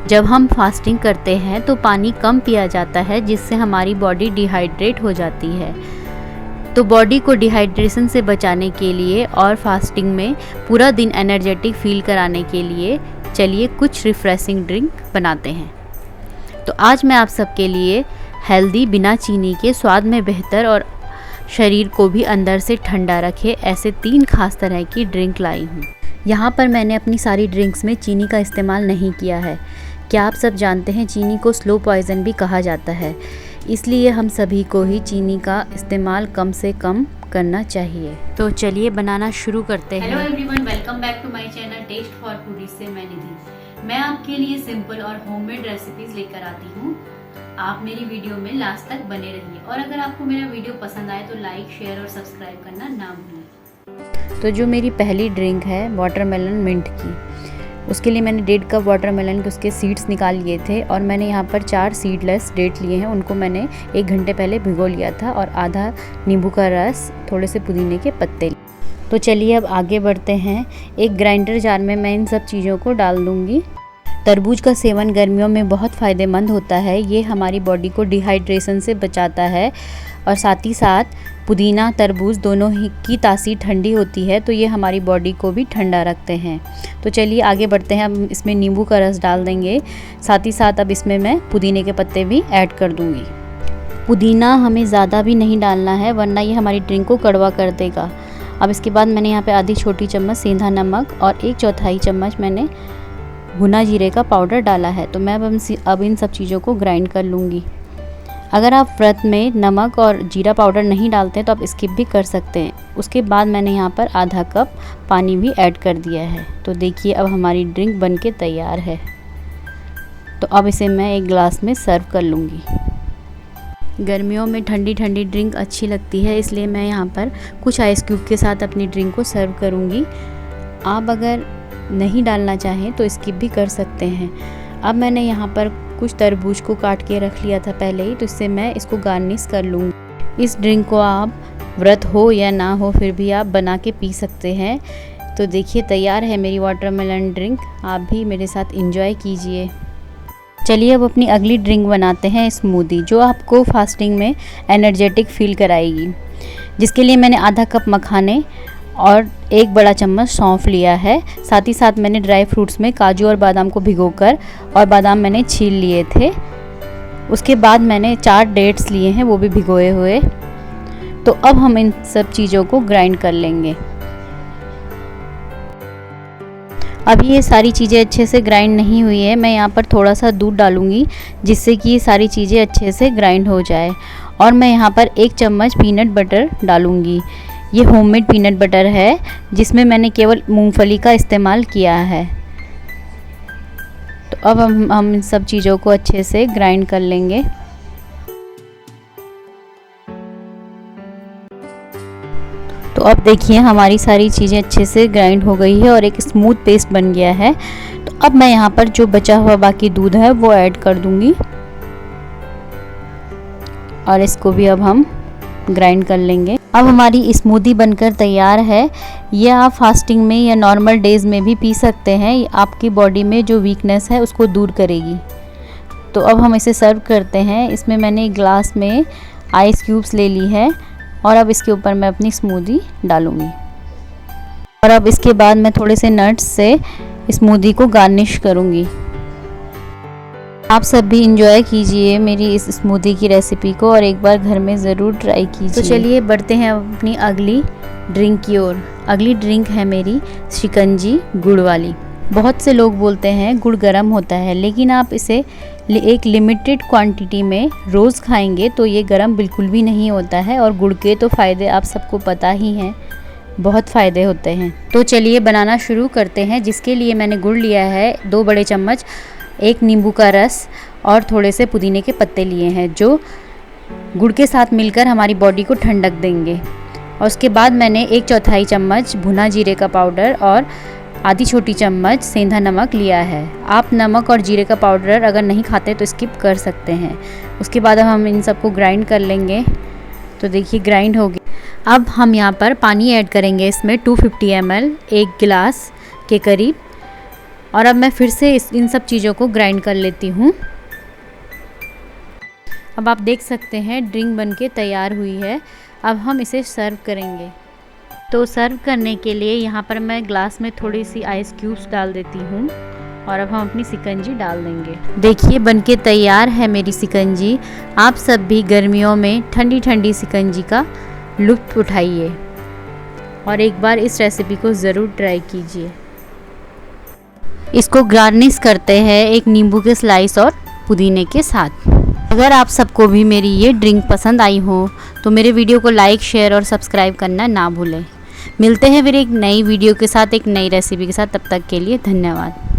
जब हम फास्टिंग करते हैं तो पानी कम पिया जाता है, जिससे हमारी बॉडी डिहाइड्रेट हो जाती है। तो बॉडी को डिहाइड्रेशन से बचाने के लिए और फास्टिंग में पूरा दिन एनर्जेटिक फील कराने के लिए चलिए कुछ रिफ़्रेशिंग ड्रिंक बनाते हैं। तो आज मैं आप सबके लिए हेल्दी, बिना चीनी के, स्वाद में बेहतर और शरीर को भी अंदर से ठंडा रखे ऐसे 3 खास तरह की ड्रिंक लाई हूँ। यहाँ पर मैंने अपनी सारी ड्रिंक्स में चीनी का इस्तेमाल नहीं किया है। क्या आप सब जानते हैं चीनी को स्लो पॉइज़न भी कहा जाता है, इसलिए हम सभी को ही चीनी का इस्तेमाल कम से कम करना चाहिए। तो चलिए बनाना शुरू करते हैं। Hello everyone, welcome back to my channel taste for foodies से मैं निधि। मैं आपके लिए सिंपल और होममेड रेसिपीज लेकर आती हूँ। आप मेरी वीडियो में लास्ट तक बने रहिए और अगर आपको मेरा वीडियो पसंद आए तो लाइक, शेयर और सब्सक्राइब करना ना भूलें। तो जो मेरी पहली ड्रिंक है वाटरमेलन मिंट की, उसके लिए मैंने 1.5 कप वाटरमेलन के उसके सीड्स निकाल लिए थे और मैंने यहाँ पर 4 सीडलेस डेट लिए हैं। उनको मैंने 1 घंटे पहले भिगो लिया था और आधा नींबू का रस, थोड़े से पुदीने के पत्ते। तो चलिए अब आगे बढ़ते हैं। एक ग्राइंडर जार में मैं इन सब चीज़ों को डाल दूँगी। तरबूज का सेवन गर्मियों में बहुत फ़ायदेमंद होता है। ये हमारी बॉडी को डिहाइड्रेशन से बचाता है और साथ ही साथ पुदीना, तरबूज दोनों ही की तासीर ठंडी होती है, तो ये हमारी बॉडी को भी ठंडा रखते हैं। तो चलिए आगे बढ़ते हैं। अब इसमें नींबू का रस डाल देंगे, साथ ही साथ अब इसमें मैं पुदीने के पत्ते भी ऐड कर दूँगी। पुदीना हमें ज़्यादा भी नहीं डालना है, वरना ये हमारी ड्रिंक को कड़वा कर देगा। अब इसके बाद मैंने यहाँ पे आधी छोटी चम्मच सेंधा नमक और 1/4 चम्मच मैंने भुना जीरे का पाउडर डाला है। तो मैं अब इन सब चीज़ों को ग्राइंड कर लूँगी। अगर आप व्रत में नमक और जीरा पाउडर नहीं डालते हैं तो आप स्किप भी कर सकते हैं। उसके बाद मैंने यहाँ पर आधा कप पानी भी ऐड कर दिया है। तो देखिए अब हमारी ड्रिंक बनके तैयार है। तो अब इसे मैं एक ग्लास में सर्व कर लूँगी। गर्मियों में ठंडी ठंडी ड्रिंक अच्छी लगती है, इसलिए मैं यहाँ पर कुछ आइस क्यूब के साथ अपनी ड्रिंक को सर्व करूँगी। आप अगर नहीं डालना चाहें तो स्किप भी कर सकते हैं। अब मैंने यहाँ पर कुछ तरबूज को काट के रख लिया था पहले ही, तो इससे मैं इसको गार्निश कर लूँगी। इस ड्रिंक को आप व्रत हो या ना हो फिर भी आप बना के पी सकते हैं। तो देखिए तैयार है मेरी वाटरमेलन ड्रिंक। आप भी मेरे साथ एंजॉय कीजिए। चलिए अब अपनी अगली ड्रिंक बनाते हैं, स्मूदी, जो आपको फास्टिंग में एनर्जेटिक फील कराएगी। जिसके लिए मैंने आधा कप मखाने और 1 बड़ा चम्मच सौंफ लिया है। साथ ही साथ मैंने ड्राई फ्रूट्स में काजू और बादाम को भिगोकर, और बादाम मैंने छील लिए थे। उसके बाद मैंने 4 डेट्स लिए हैं, वो भी भिगोए हुए। तो अब हम इन सब चीज़ों को ग्राइंड कर लेंगे। अभी ये सारी चीज़ें अच्छे से ग्राइंड नहीं हुई है। मैं यहाँ पर थोड़ा सा दूध डालूँगी जिससे कि ये सारी चीज़ें अच्छे से ग्राइंड हो जाए। और मैं यहाँ पर 1 चम्मच पीनट बटर डालूँगी। ये होममेड पीनट बटर है, जिसमें मैंने केवल मूंगफली का इस्तेमाल किया है। तो अब हम इन सब चीज़ों को अच्छे से ग्राइंड कर लेंगे। तो अब देखिए हमारी सारी चीज़ें अच्छे से ग्राइंड हो गई है और एक स्मूथ पेस्ट बन गया है। तो अब मैं यहाँ पर जो बचा हुआ बाकी दूध है वो ऐड कर दूँगी और इसको भी अब हम ग्राइंड कर लेंगे। अब हमारी स्मूदी बनकर तैयार है। ये आप फास्टिंग में या नॉर्मल डेज़ में भी पी सकते हैं। ये आपकी बॉडी में जो वीकनेस है उसको दूर करेगी। तो अब हम इसे सर्व करते हैं। इसमें मैंने एक ग्लास में आइस क्यूब्स ले ली है और अब इसके ऊपर मैं अपनी स्मूदी डालूँगी। और अब इसके बाद मैं थोड़े से नट्स से स्मूदी को गार्निश करूँगी। आप सब भी इंजॉय कीजिए मेरी इस स्मूदी की रेसिपी को और एक बार घर में ज़रूर ट्राई कीजिए। तो चलिए बढ़ते हैं अपनी अगली ड्रिंक की ओर। अगली ड्रिंक है मेरी शिकंजी गुड़ वाली। बहुत से लोग बोलते हैं गुड़ गर्म होता है, लेकिन आप इसे एक लिमिटेड क्वांटिटी में रोज़ खाएंगे तो ये गर्म बिल्कुल भी नहीं होता है। और गुड़ के तो फ़ायदे आप सबको पता ही हैं, बहुत फ़ायदे होते हैं। तो चलिए बनाना शुरू करते हैं। जिसके लिए मैंने गुड़ लिया है 2 बड़े चम्मच, 1 नींबू का रस और थोड़े से पुदीने के पत्ते लिए हैं, जो गुड़ के साथ मिलकर हमारी बॉडी को ठंडक देंगे। और उसके बाद मैंने 1/4 चम्मच भुना जीरे का पाउडर और आधी छोटी चम्मच सेंधा नमक लिया है। आप नमक और जीरे का पाउडर अगर नहीं खाते तो स्किप कर सकते हैं। उसके बाद अब हम इन सबको ग्राइंड कर लेंगे। तो देखिए ग्राइंड हो गया। अब हम यहाँ पर पानी ऐड करेंगे। इसमें 250 ml 1 गिलास के करीब। और अब मैं फिर से इन सब चीज़ों को ग्राइंड कर लेती हूँ। अब आप देख सकते हैं ड्रिंक बनके तैयार हुई है। अब हम इसे सर्व करेंगे। तो सर्व करने के लिए यहाँ पर मैं ग्लास में थोड़ी सी आइस क्यूब्स डाल देती हूँ और अब हम अपनी शिकंजी डाल देंगे। देखिए बनके तैयार है मेरी शिकंजी। आप सब भी गर्मियों में ठंडी ठंडी शिकंजी का लुत्फ़ उठाइए और एक बार इस रेसिपी को ज़रूर ट्राई कीजिए। इसको गार्निश करते हैं एक नींबू के स्लाइस और पुदीने के साथ। अगर आप सबको भी मेरी ये ड्रिंक पसंद आई हो तो मेरे वीडियो को लाइक, शेयर और सब्सक्राइब करना ना भूलें। मिलते हैं फिर एक नई वीडियो के साथ, एक नई रेसिपी के साथ। तब तक के लिए धन्यवाद।